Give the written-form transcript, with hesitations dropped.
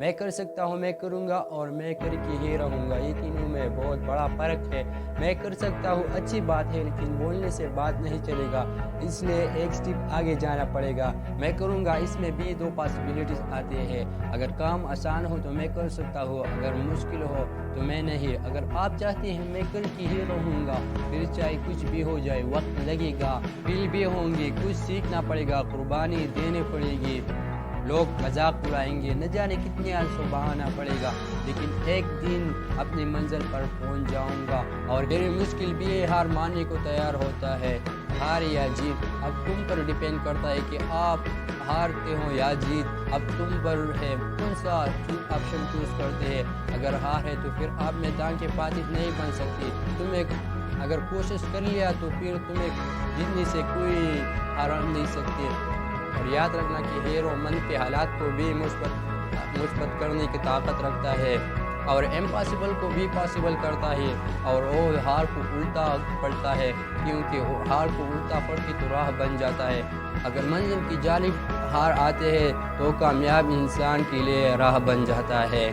मैं कर सकता हूँ, मैं करूँगा और मैं करके ही रहूँगा, ये तीनों में बहुत बड़ा फ़र्क है। मैं कर सकता हूँ अच्छी बात है, लेकिन बोलने से बात नहीं चलेगा, इसलिए एक स्टेप आगे जाना पड़ेगा। मैं करूँगा, इसमें भी दो पॉसिबिलिटीज़ आते हैं। अगर काम आसान हो तो मैं कर सकता हूँ, अगर मुश्किल हो तो मैं नहीं। अगर आप चाहते हैं मैं करके ही रहूँगा, फिर चाहे कुछ भी हो जाए, वक्त लगेगा, फेल भी होंगे, कुछ सीखना पड़ेगा, कुर्बानी देनी पड़ेगी, लोग मजाक उड़ाएंगे, न जाने कितने आंसू बहाना पड़ेगा, लेकिन एक दिन अपनी मंजिल पर पहुंच जाऊंगा। और फिर मुश्किल भी हार मानने को तैयार होता है। हार या जीत अब तुम पर डिपेंड करता है कि आप हारते हो या जीत, अब तुम पर है कौन सा ऑप्शन चूज करते हैं। अगर हार है तो फिर आप मैदान के फातिह नहीं बन सकते। तुम एक अगर कोशिश कर लिया तो फिर तुम्हें जीतने से कोई हरा नहीं सकते। और याद रखना कि हीरो मन के हालात को भी मुस्बत करने की ताकत रखता है, और इम्पॉसिबल को भी पॉसिबल करता है, और वो हार को उल्टा पड़ता है, क्योंकि वो हार को उल्टा पड़ के तो राह बन जाता है। अगर मंजिल की जानिब हार आते हैं तो कामयाब इंसान के लिए राह बन जाता है।